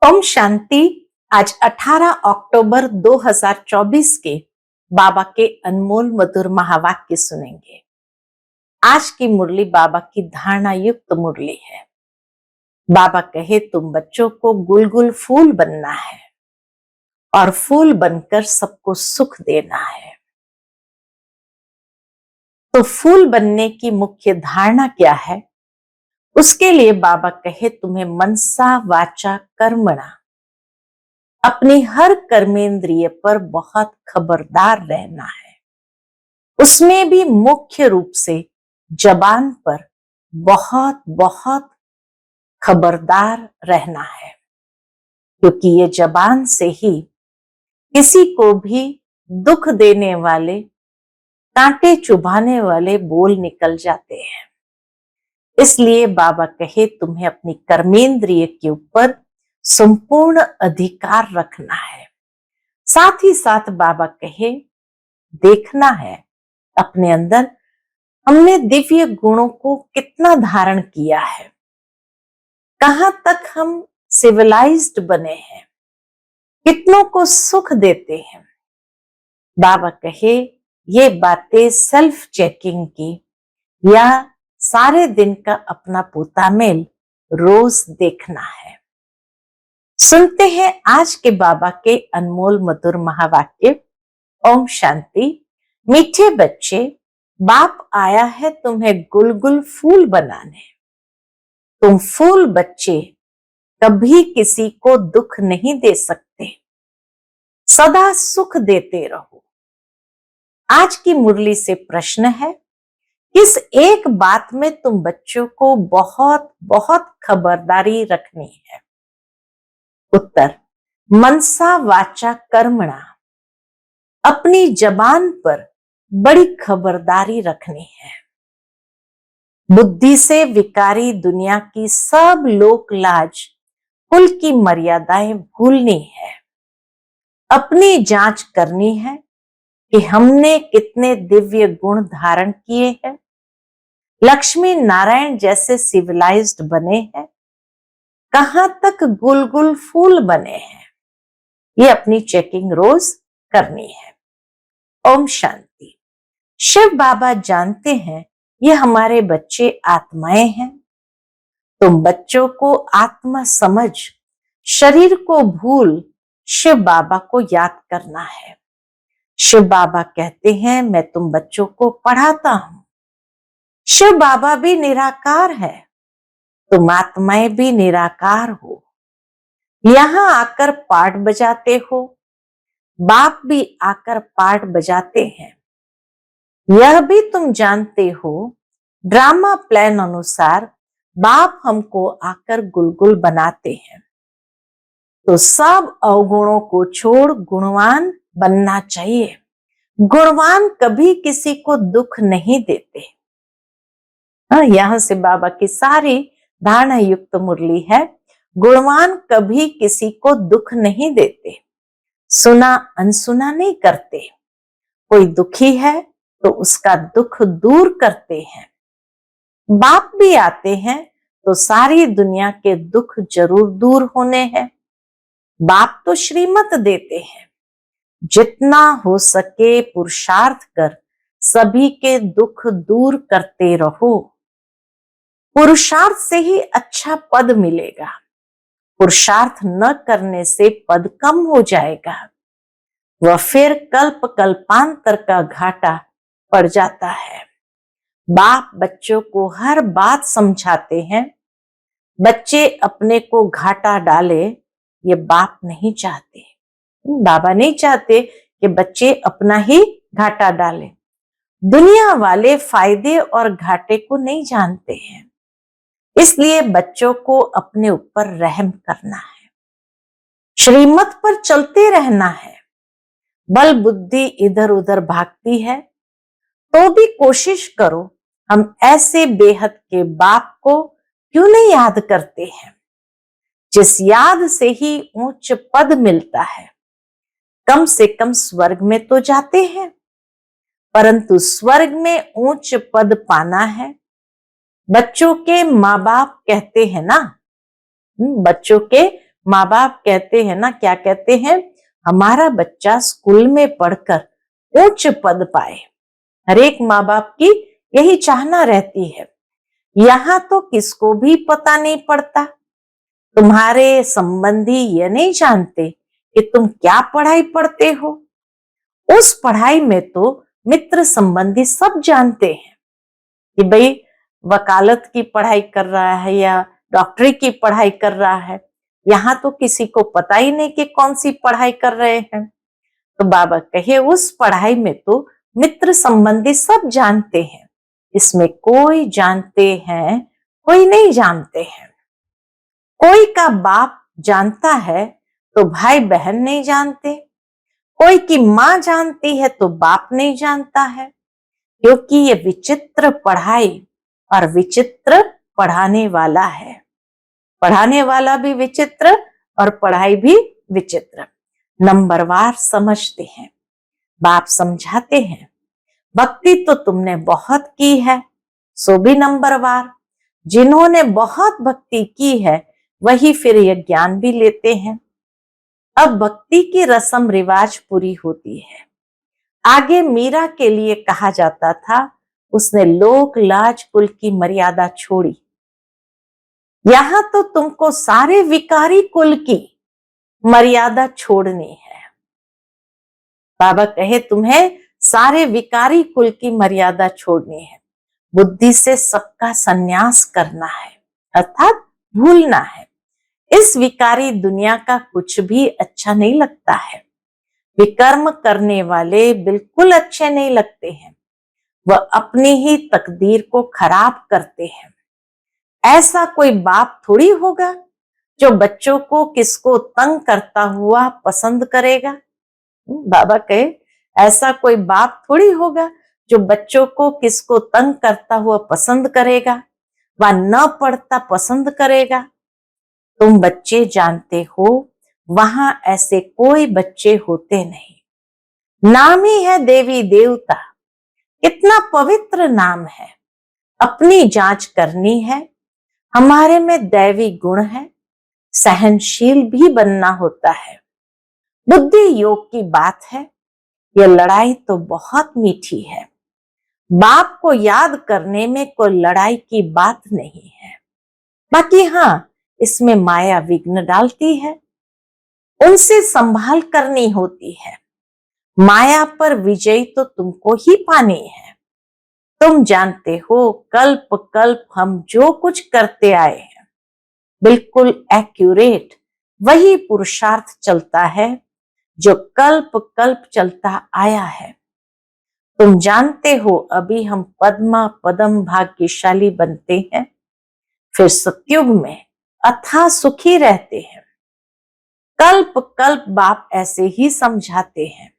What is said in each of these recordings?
ओम शांति। आज 18 अक्टूबर 2024 के बाबा के अनमोल मधुर महावाक्य सुनेंगे। आज की मुरली बाबा की धारणा युक्त मुरली है। बाबा कहे तुम बच्चों को गुलगुल फूल बनना है और फूल बनकर सबको सुख देना है। तो फूल बनने की मुख्य धारणा क्या है? उसके लिए बाबा कहे तुम्हें मनसा वाचा कर्मणा, अपनी हर कर्मेंद्रिय पर बहुत खबरदार रहना है। उसमें भी मुख्य रूप से जबान पर बहुत बहुत खबरदार रहना है, क्योंकि ये जबान से ही किसी को भी दुख देने वाले, कांटे चुभाने वाले बोल निकल जाते हैं। इसलिए बाबा कहे तुम्हें अपनी कर्मेंद्रिय के ऊपर संपूर्ण अधिकार रखना है। साथ ही साथ बाबा कहे देखना है अपने अंदर हमने दिव्य गुणों को कितना धारण किया है, कहां तक हम सिविलाइज्ड बने हैं, कितनों को सुख देते हैं। बाबा कहे ये बातें सेल्फ चेकिंग की या सारे दिन का अपना पोतामेल रोज देखना है। सुनते हैं आज के बाबा के अनमोल मधुर महावाक्य। ओम शांति। मीठे बच्चे, बाप आया है तुम्हें गुलगुल फूल बनाने। तुम फूल बच्चे कभी किसी को दुख नहीं दे सकते, सदा सुख देते रहो। आज की मुरली से प्रश्न है, किस एक बात में तुम बच्चों को बहुत बहुत खबरदारी रखनी है? उत्तर, मनसा वाचा कर्मणा, अपनी जबान पर बड़ी खबरदारी रखनी है। बुद्धि से विकारी दुनिया की सब लोक लाज, कुल की मर्यादाएं भूलनी है। अपनी जांच करनी है कि हमने कितने दिव्य गुण धारण किए हैं, लक्ष्मी नारायण जैसे सिविलाइज्ड बने हैं, कहां तक गुलगुल फूल बने हैं। ये अपनी चेकिंग रोज करनी है। ओम शांति। शिव बाबा जानते हैं ये हमारे बच्चे आत्माएं हैं। तुम बच्चों को आत्मा समझ, शरीर को भूल शिव बाबा को याद करना है। शिव बाबा कहते हैं मैं तुम बच्चों को पढ़ाता हूं। शिव बाबा भी निराकार है, तुम आत्माएं भी निराकार हो। यहां आकर पाठ बजाते हो, बाप भी आकर पाठ बजाते हैं। यह भी तुम जानते हो ड्रामा प्लान अनुसार बाप हमको आकर गुलगुल बनाते हैं। तो सब अवगुणों को छोड़ गुणवान बनना चाहिए। गुणवान कभी किसी को दुख नहीं देते। यहां से बाबा की सारी धारणा युक्त मुरली है। गुणवान कभी किसी को दुख नहीं देते, सुना अनसुना नहीं करते। कोई दुखी है तो उसका दुख दूर करते हैं। बाप भी आते हैं तो सारी दुनिया के दुख जरूर दूर होने हैं। बाप तो श्रीमत देते हैं, जितना हो सके पुरुषार्थ कर सभी के दुख दूर करते रहो। पुरुषार्थ से ही अच्छा पद मिलेगा, पुरुषार्थ न करने से पद कम हो जाएगा, वह फिर कल्प कल्पांतर का घाटा पड़ जाता है। बाप बच्चों को हर बात समझाते हैं। बच्चे अपने को घाटा डाले ये बाप नहीं चाहते। बाबा नहीं चाहते कि बच्चे अपना ही घाटा डाले। दुनिया वाले फायदे और घाटे को नहीं जानते हैं, इसलिए बच्चों को अपने ऊपर रहम करना है, श्रीमत पर चलते रहना है। बल बुद्धि इधर उधर भागती है तो भी कोशिश करो हम ऐसे बेहद के बाप को क्यों नहीं याद करते हैं, जिस याद से ही उच्च पद मिलता है। कम से कम स्वर्ग में तो जाते हैं, परंतु स्वर्ग में उच्च पद पाना है। बच्चों के माँ बाप कहते हैं ना, बच्चों के माँ बाप कहते हैं ना, क्या कहते हैं, हमारा बच्चा स्कूल में पढ़कर उच्च पद पाए। हर एक माँ बाप की यही चाहना रहती है। यहाँ तो किसको भी पता नहीं पड़ता, तुम्हारे संबंधी ये नहीं जानते कि तुम क्या पढ़ाई पढ़ते हो। उस पढ़ाई में तो मित्र संबंधी सब जानते हैं कि भाई वकालत की पढ़ाई कर रहा है या डॉक्टरी की पढ़ाई कर रहा है। यहाँ तो किसी को पता ही नहीं कि कौन सी पढ़ाई कर रहे हैं। तो बाबा कहे उस पढ़ाई में तो मित्र संबंधी सब जानते हैं, इसमें कोई जानते हैं कोई नहीं जानते हैं। कोई का बाप जानता है तो भाई बहन नहीं जानते, कोई की माँ जानती है तो बाप नहीं जानता है, क्योंकि ये विचित्र पढ़ाई और विचित्र पढ़ाने वाला है। पढ़ाने वाला भी विचित्र और पढ़ाई भी विचित्र। नंबरवार समझते हैं। बाप समझाते हैं भक्ति तो तुमने बहुत की है, सो भी नंबरवार। जिन्होंने बहुत भक्ति की है वही फिर ये ज्ञान भी लेते हैं। अब भक्ति की रस्म रिवाज पूरी होती है। आगे मीरा के लिए कहा जाता था, उसने लोक लाज कुल की मर्यादा छोड़ी। यहां तो तुमको सारे विकारी कुल की मर्यादा छोड़नी है। बाबा कहे तुम्हें सारे विकारी कुल की मर्यादा छोड़नी है, बुद्धि से सबका संन्यास करना है, अर्थात भूलना है। इस विकारी दुनिया का कुछ भी अच्छा नहीं लगता है। विकर्म करने वाले बिल्कुल अच्छे नहीं लगते हैं, वह अपनी ही तकदीर को खराब करते हैं। ऐसा कोई बाप थोड़ी होगा जो बच्चों को किसको तंग करता हुआ पसंद करेगा। बाबा कहे ऐसा कोई बाप थोड़ी होगा जो बच्चों को किसको तंग करता हुआ पसंद करेगा व न पढ़ता पसंद करेगा। तुम बच्चे जानते हो वहां ऐसे कोई बच्चे होते नहीं। नाम ही है देवी देवता, कितना पवित्र नाम है। अपनी जांच करनी है। हमारे में दैवी गुण है, सहनशील भी बनना होता है। बुद्धि योग की बात है। यह लड़ाई तो बहुत मीठी है। बाप को याद करने में कोई लड़ाई की बात नहीं है। बाकी हाँ, इसमें माया विघ्न डालती है, उनसे संभाल करनी होती है। माया पर विजय तो तुमको ही पानी है। तुम जानते हो कल्प कल्प हम जो कुछ करते आए हैं बिल्कुल एक्यूरेट वही पुरुषार्थ चलता है जो कल्प कल्प चलता आया है। तुम जानते हो अभी हम पद्मा पदम भाग्यशाली बनते हैं, फिर सतयुग में अथाह सुखी रहते हैं। कल्प कल्प बाप ऐसे ही समझाते हैं,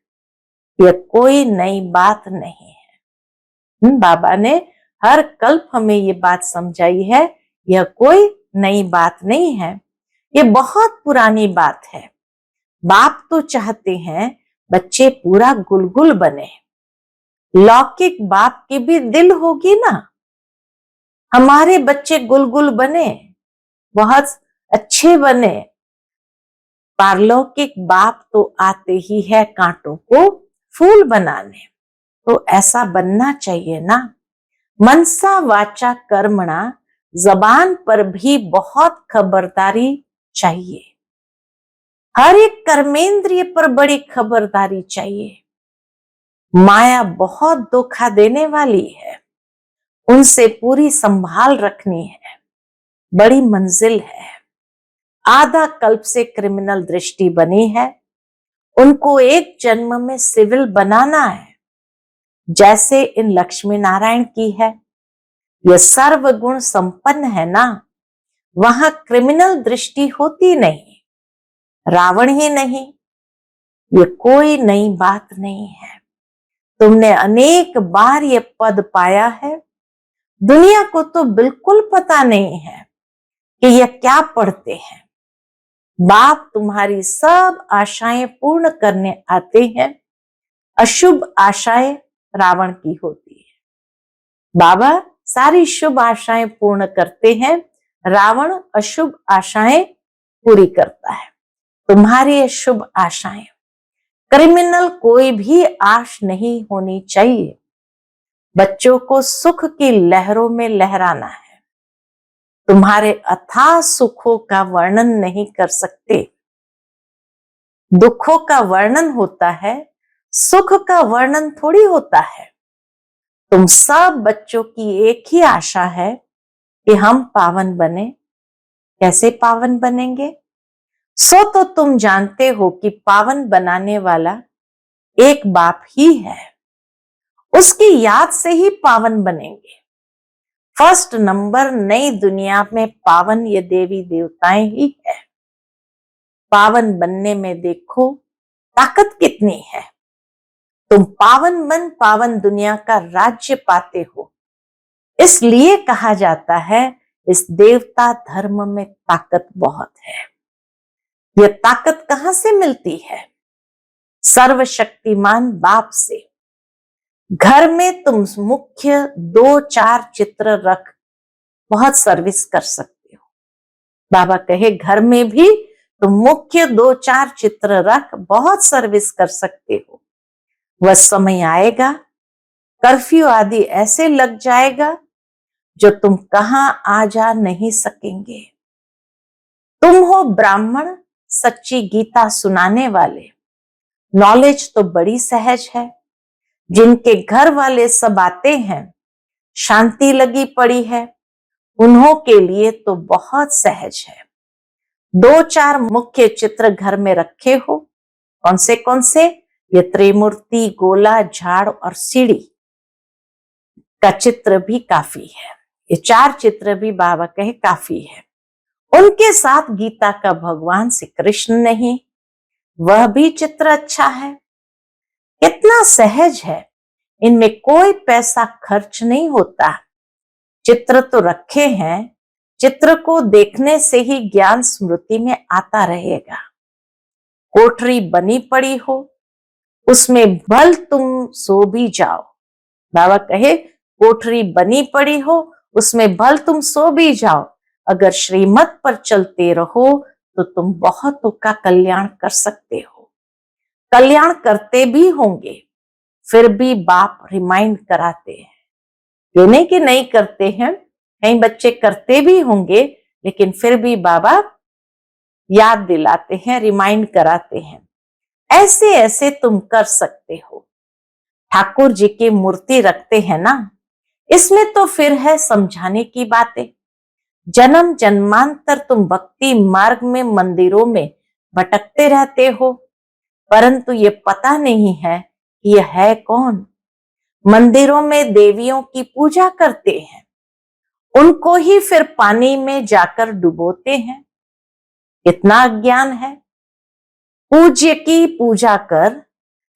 यह कोई नई बात नहीं है। बाबा ने हर कल्प हमें ये बात समझाई है, यह कोई नई बात नहीं है, ये बहुत पुरानी बात है। बाप तो चाहते हैं बच्चे पूरा गुलगुल बने। लौकिक बाप की भी दिल होगी ना, हमारे बच्चे गुलगुल बने, बहुत अच्छे बने। पारलौकिक बाप तो आते ही है कांटों को फूल बनाने। तो ऐसा बनना चाहिए ना। मनसा वाचा कर्मणा, जबान पर भी बहुत खबरदारी चाहिए। हर एक कर्मेंद्रिय पर बड़ी खबरदारी चाहिए। माया बहुत धोखा देने वाली है, उनसे पूरी संभाल रखनी है। बड़ी मंजिल है। आधा कल्प से क्रिमिनल दृष्टि बनी है, उनको एक जन्म में सिविल बनाना है, जैसे इन लक्ष्मी नारायण की है। यह सर्वगुण संपन्न है ना, वहां क्रिमिनल दृष्टि होती नहीं, रावण ही नहीं। ये कोई नई बात नहीं है। तुमने अनेक बार ये पद पाया है। दुनिया को तो बिल्कुल पता नहीं है कि यह क्या पढ़ते हैं। बाप तुम्हारी सब आशाएं पूर्ण करने आते हैं। अशुभ आशाएं रावण की होती है, बाबा सारी शुभ आशाएं पूर्ण करते हैं। रावण अशुभ आशाएं पूरी करता है। तुम्हारी ये शुभ आशाएं, क्रिमिनल कोई भी आश नहीं होनी चाहिए। बच्चों को सुख की लहरों में लहराना है। तुम्हारे अथाह सुखों का वर्णन नहीं कर सकते। दुखों का वर्णन होता है, सुख का वर्णन थोड़ी होता है। तुम सब बच्चों की एक ही आशा है कि हम पावन बने। कैसे पावन बनेंगे? सो तो तुम जानते हो कि पावन बनाने वाला एक बाप ही है। उसकी याद से ही पावन बनेंगे। फर्स्ट नंबर नई दुनिया में पावन ये देवी देवताएं ही है। पावन बनने में देखो ताकत कितनी है। तुम पावन बन पावन दुनिया का राज्य पाते हो। इसलिए कहा जाता है इस देवता धर्म में ताकत बहुत है। यह ताकत कहां से मिलती है? सर्वशक्तिमान बाप से। घर में तुम मुख्य 2-4 चित्र रख बहुत सर्विस कर सकते हो। बाबा कहे घर में भी तुम मुख्य 2-4 चित्र रख बहुत सर्विस कर सकते हो। वह समय आएगा, कर्फ्यू आदि ऐसे लग जाएगा जो तुम कहां आ जा नहीं सकेंगे। तुम हो ब्राह्मण, सच्ची गीता सुनाने वाले। नॉलेज तो बड़ी सहज है। जिनके घर वाले सब आते हैं, शांति लगी पड़ी है, उन्हों के लिए तो बहुत सहज है। 2-4 मुख्य चित्र घर में रखे हो। कौन से? ये त्रिमूर्ति, गोला, झाड़ और सीढ़ी का चित्र भी काफी है। ये 4 चित्र भी बाबा कहे काफी है। उनके साथ गीता का भगवान श्री कृष्ण नहीं, वह भी चित्र अच्छा है। कितना सहज है। इनमें कोई पैसा खर्च नहीं होता। चित्र तो रखे हैं, चित्र को देखने से ही ज्ञान स्मृति में आता रहेगा। कोठरी बनी पड़ी हो, उसमें भल तुम सो भी जाओ। बाबा कहे कोठरी बनी पड़ी हो, उसमें भल तुम सो भी जाओ। अगर श्रीमत पर चलते रहो तो तुम बहुतों का कल्याण कर सकते हो। कल्याण करते भी होंगे, फिर भी बाप रिमाइंड कराते हैं। ये नहीं कि नहीं करते हैं, कई बच्चे करते भी होंगे, लेकिन फिर भी बाबा याद दिलाते हैं, रिमाइंड कराते हैं। ऐसे ऐसे तुम कर सकते हो। ठाकुर जी की मूर्ति रखते हैं ना, इसमें तो फिर है समझाने की बातें। जन्म जन्मांतर तुम भक्ति मार्ग में मंदिरों में भटकते रहते हो, परंतु ये पता नहीं है कि यह है कौन। मंदिरों में देवियों की पूजा करते हैं, उनको ही फिर पानी में जाकर डुबोते हैं। कितना अज्ञान है। पूज्य की पूजा कर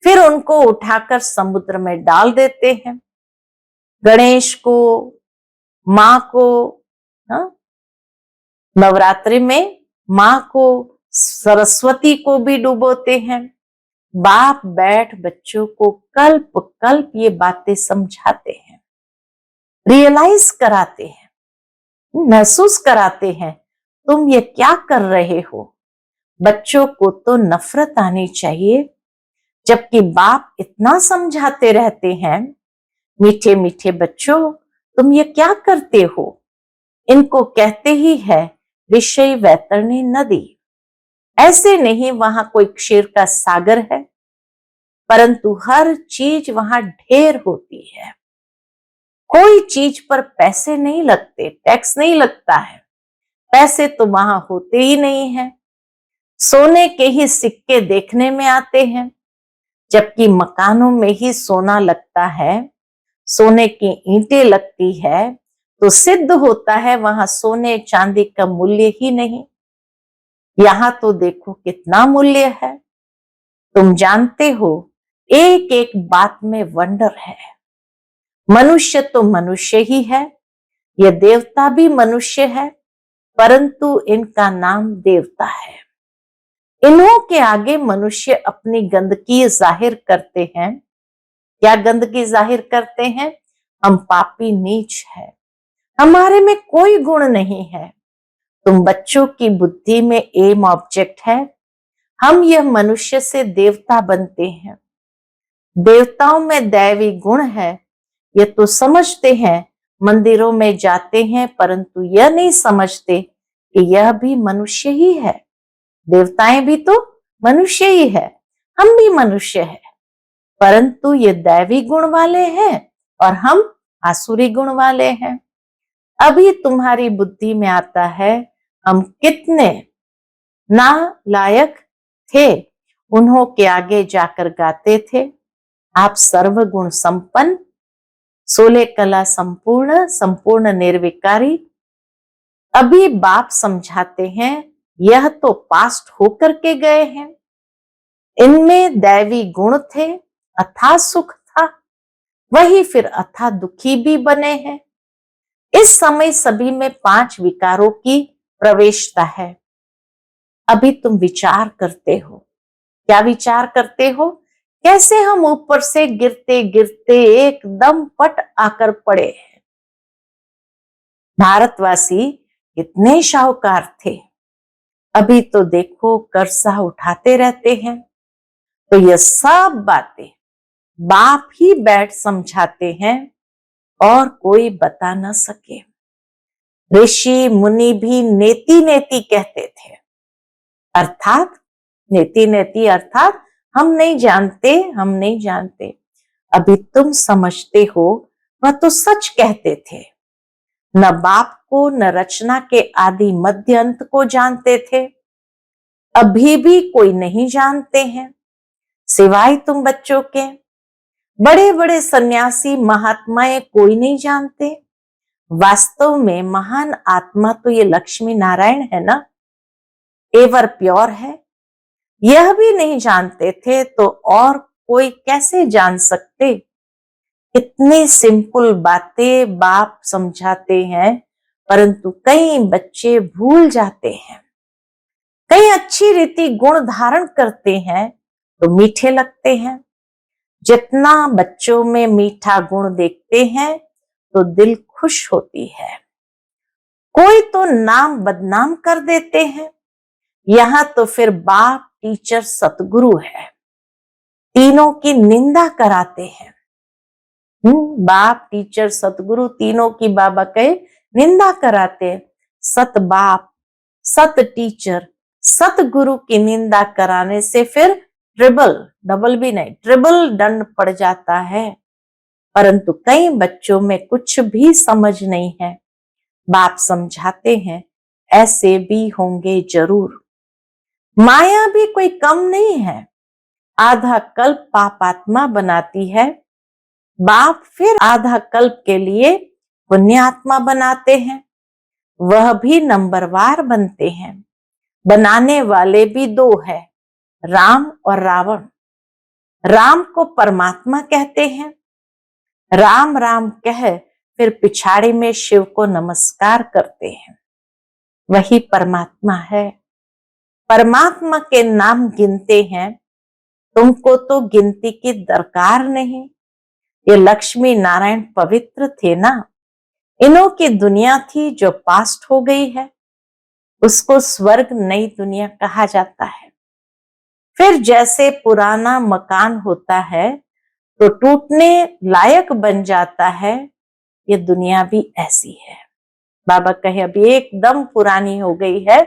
फिर उनको उठाकर समुद्र में डाल देते हैं। गणेश को, मां को, हाँ? नवरात्रि में मां को, सरस्वती को भी डुबोते हैं। बाप बैठ बच्चों को कल्प कल्प ये बातें समझाते हैं, रियलाइज कराते हैं, महसूस कराते हैं तुम ये क्या कर रहे हो। बच्चों को तो नफरत आनी चाहिए, जबकि बाप इतना समझाते रहते हैं, मीठे मीठे बच्चों तुम ये क्या करते हो। इनको कहते ही है विषय वैतरणी नदी। ऐसे नहीं वहां कोई क्षीर का सागर है, परंतु हर चीज वहां ढेर होती है। कोई चीज पर पैसे नहीं लगते, टैक्स नहीं लगता है। पैसे तो वहां होते ही नहीं है। सोने के ही सिक्के देखने में आते हैं, जबकि मकानों में ही सोना लगता है, सोने की ईंटें लगती है, तो सिद्ध होता है वहां सोने चांदी का मूल्य ही नहीं। यहां तो देखो कितना मूल्य है। तुम जानते हो एक एक बात में वंडर है। मनुष्य तो मनुष्य ही है, यह देवता भी मनुष्य है, परंतु इनका नाम देवता है। इन्हों के आगे मनुष्य अपनी गंदगी जाहिर करते हैं। क्या गंदगी जाहिर करते हैं? हम पापी नीच है, हमारे में कोई गुण नहीं है। तुम बच्चों की बुद्धि में एम ऑब्जेक्ट है, हम यह मनुष्य से देवता बनते हैं। देवताओं में दैवी गुण है, ये तो समझते हैं, मंदिरों में जाते हैं, परंतु यह नहीं समझते कि यह भी मनुष्य ही है। देवताएं भी तो मनुष्य ही है, हम भी मनुष्य है, परंतु ये दैवी गुण वाले हैं और हम आसुरी गुण वाले हैं। अभी तुम्हारी बुद्धि में आता है हम कितने नालायक थे, उन्हों के आगे जाकर गाते थे, आप सर्वगुण संपन्न, 16 कला संपूर्ण, संपूर्ण निर्विकारी। अभी बाप समझाते हैं यह तो पास्ट होकर के गए हैं, इनमें दैवी गुण थे, अथाह सुख था, वही फिर अथाह दुखी भी बने हैं। इस समय सभी में 5 विकारों की प्रवेशता है। अभी तुम विचार करते हो, क्या विचार करते हो? कैसे हम ऊपर से गिरते गिरते एकदम पट आकर पड़े हैं। भारतवासी कितने शाहूकार थे, अभी तो देखो कर्जा उठाते रहते हैं। तो ये सब बातें बाप ही बैठ समझाते हैं और कोई बता न सके। ऋषि मुनि भी नेति नेति कहते थे, अर्थात नेति नेति अर्थात हम नहीं जानते, हम नहीं जानते। अभी तुम समझते हो, वह तो सच कहते थे। न बाप को न रचना के आदि मध्य अंत को जानते थे, अभी भी कोई नहीं जानते हैं सिवाय तुम बच्चों के। बड़े बड़े सन्यासी महात्माएं कोई नहीं जानते। वास्तव में महान आत्मा तो ये लक्ष्मी नारायण है ना, एवर प्योर है, यह भी नहीं जानते थे तो और कोई कैसे जान सकते। इतने सिंपल बातें बाप समझाते हैं, परंतु कई बच्चे भूल जाते हैं। कई अच्छी रीति गुण धारण करते हैं तो मीठे लगते हैं। जितना बच्चों में मीठा गुण देखते हैं तो दिल खुश होती है। कोई तो नाम बदनाम कर देते हैं, यहाँ तो फिर बाप टीचर सतगुरु है, तीनों की निंदा कराते हैं। बाप टीचर सतगुरु तीनों की बाबा कहे निंदा कराते हैं। सत बाप सत टीचर सतगुरु की निंदा कराने से फिर ट्रिबल, डबल भी नहीं, ट्रिबल दंड पड़ जाता है। परंतु कई बच्चों में कुछ भी समझ नहीं है। बाप समझाते हैं ऐसे भी होंगे जरूर। माया भी कोई कम नहीं है, आधा कल्प पापात्मा बनाती है, बाप फिर आधा कल्प के लिए पुण्यात्मा बनाते हैं, वह भी नंबरवार बनते हैं। बनाने वाले भी 2 है, राम और रावण। राम को परमात्मा कहते हैं, राम राम कह फिर पिछाड़ी में शिव को नमस्कार करते हैं, वही परमात्मा है। परमात्मा के नाम गिनते हैं, तुमको तो गिनती की दरकार नहीं। ये लक्ष्मी नारायण पवित्र थे ना, इन्हों की दुनिया थी जो पास्ट हो गई है, उसको स्वर्ग नई दुनिया कहा जाता है। फिर जैसे पुराना मकान होता है तो टूटने लायक बन जाता है, ये दुनिया भी ऐसी है। बाबा कहे अभी एकदम पुरानी हो गई है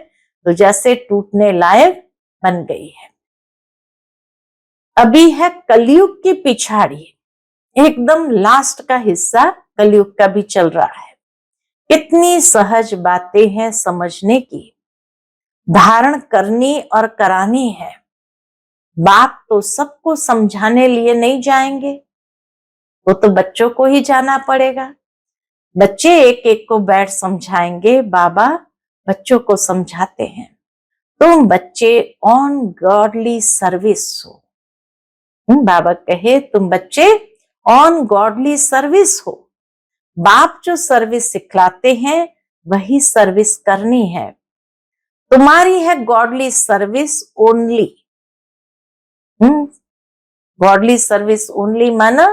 तो जैसे टूटने लायक बन गई है। अभी है कलयुग की पिछाड़ी, एकदम लास्ट का हिस्सा कलयुग का भी चल रहा है। कितनी सहज बातें हैं समझने की, धारण करनी और करानी है। बाप तो सबको समझाने लिए नहीं जाएंगे, वो तो बच्चों को ही जाना पड़ेगा। बच्चे एक एक को बैठ समझाएंगे, बाबा बच्चों को समझाते हैं तुम बच्चे ऑन गॉडली सर्विस हो। बाबा कहे तुम बच्चे ऑन गॉडली सर्विस हो, बाप जो सर्विस सिखलाते हैं वही सर्विस करनी है। तुम्हारी है godly service only. Godly service only माना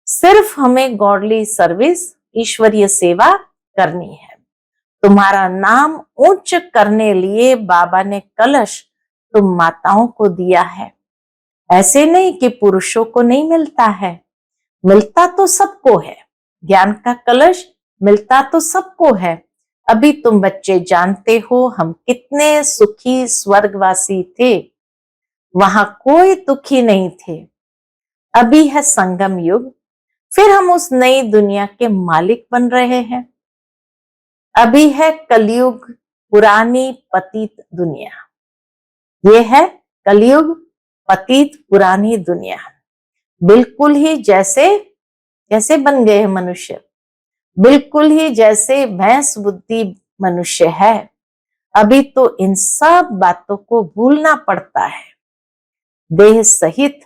सिर्फ हमें गॉडली सर्विस ईश्वरीय सेवा करनी है। तुम्हारा नाम ऊंच करने लिए बाबा ने कलश तुम माताओं को दिया है। ऐसे नहीं कि पुरुषों को नहीं मिलता है, मिलता तो सबको है। ज्ञान का कलश मिलता तो सबको है। अभी तुम बच्चे जानते हो हम कितने सुखी स्वर्गवासी थे, वहां कोई दुखी नहीं थे। अभी है संगम युग, फिर हम उस नई दुनिया के मालिक बन रहे हैं। अभी है कलयुग, पुरानी पतित दुनिया। ये है कलयुग, पतित पुरानी दुनिया। बिल्कुल ही जैसे जैसे बन गए हैं मनुष्य, बिल्कुल ही जैसे भैंस बुद्धि मनुष्य है। अभी तो इन सब बातों को भूलना पड़ता है। देह सहित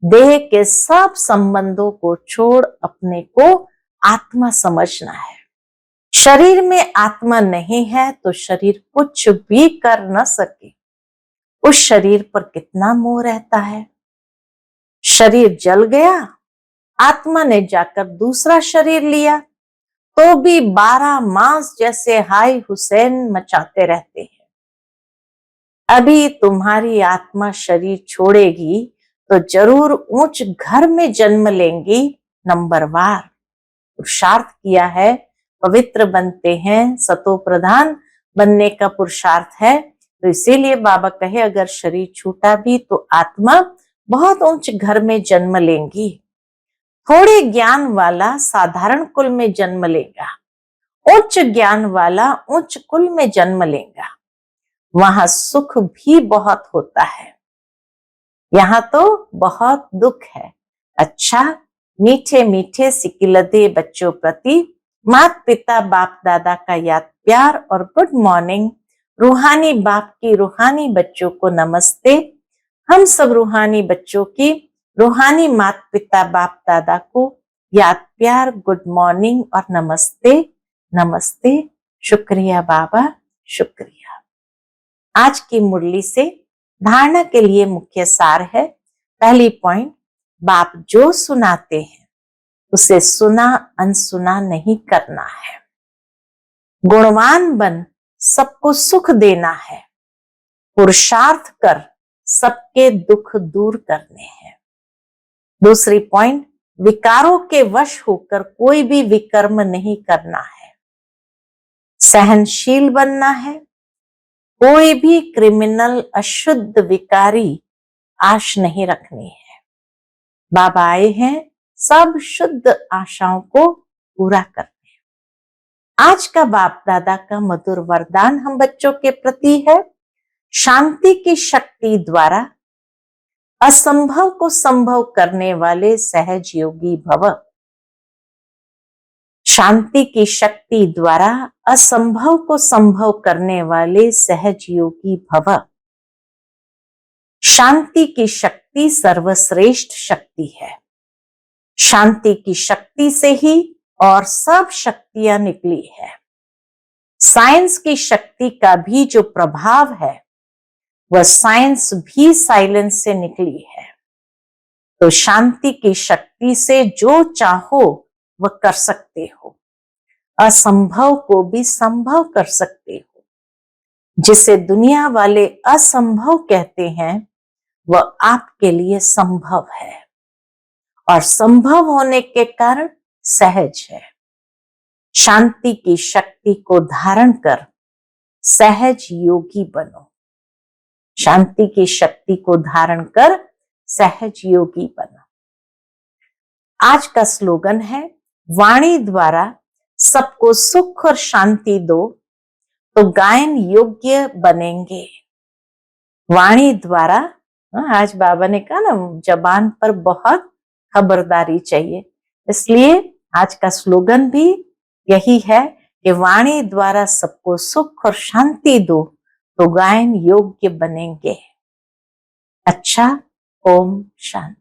देह के सब संबंधों को छोड़ अपने को आत्मा समझना है। शरीर में आत्मा नहीं है तो शरीर कुछ भी कर न सके। उस शरीर पर कितना मोह रहता है। शरीर जल गया, आत्मा ने जाकर दूसरा शरीर लिया, तो भी 12 मास जैसे हाय हुसैन मचाते रहते हैं। अभी तुम्हारी आत्मा शरीर छोड़ेगी तो जरूर ऊंच घर में जन्म लेंगी। नंबरवार पुरुषार्थ किया है, पवित्र बनते हैं, सतो प्रधान बनने का पुरुषार्थ है। तो इसीलिए बाबा कहे अगर शरीर छूटा भी तो आत्मा बहुत ऊंच घर में जन्म लेंगी। थोड़े ज्ञान वाला साधारण कुल में जन्म लेगा, उच्च ज्ञान वाला उच्च कुल में जन्म लेगा। वहां सुख भी बहुत होता है, यहाँ तो बहुत दुख है। अच्छा, मीठे मीठे सिकिलदे बच्चों प्रति माता पिता बाप दादा का याद प्यार और गुड मॉर्निंग। रूहानी बाप की रूहानी बच्चों को नमस्ते। हम सब रूहानी बच्चों की रूहानी माता पिता बाप दादा को याद प्यार, गुड मॉर्निंग और नमस्ते। नमस्ते, शुक्रिया बाबा, शुक्रिया। आज की मुरली से धारणा के लिए मुख्य सार है। पहली पॉइंट, बाप जो सुनाते हैं उसे सुना अनसुना नहीं करना है। गुणवान बन सबको सुख देना है। पुरुषार्थ कर सबके दुख दूर करने हैं। दूसरी पॉइंट, विकारों के वश होकर कोई भी विकर्म नहीं करना है। सहनशील बनना है। कोई भी क्रिमिनल अशुद्ध विकारी आश नहीं रखनी है। बाबा आए हैं सब शुद्ध आशाओं को पूरा करने। आज का बाप दादा का मधुर वरदान हम बच्चों के प्रति है, शांति की शक्ति द्वारा असंभव को संभव करने वाले सहज योगी भव। शांति की शक्ति द्वारा असंभव को संभव करने वाले सहज योगी भव। शांति की शक्ति सर्वश्रेष्ठ शक्ति है। शांति की शक्ति से ही और सब शक्तियां निकली है। साइंस की शक्ति का भी जो प्रभाव है वह साइंस भी साइलेंस से निकली है। तो शांति की शक्ति से जो चाहो वह कर सकते हो, असंभव को भी संभव कर सकते हो। जिसे दुनिया वाले असंभव कहते हैं वह आपके लिए संभव है और संभव होने के कारण सहज है। शांति की शक्ति को धारण कर सहज योगी बनो। शांति की शक्ति को धारण कर सहज योगी बनो। आज का स्लोगन है, वाणी द्वारा सबको सुख और शांति दो तो गायन योग्य बनेंगे। वाणी द्वारा, आज बाबा ने कहा ना जबान पर बहुत खबरदारी चाहिए, इसलिए आज का स्लोगन भी यही है कि वाणी द्वारा सबको सुख और शांति दो तो गायन योग्य बनेंगे। अच्छा, ओम शांति।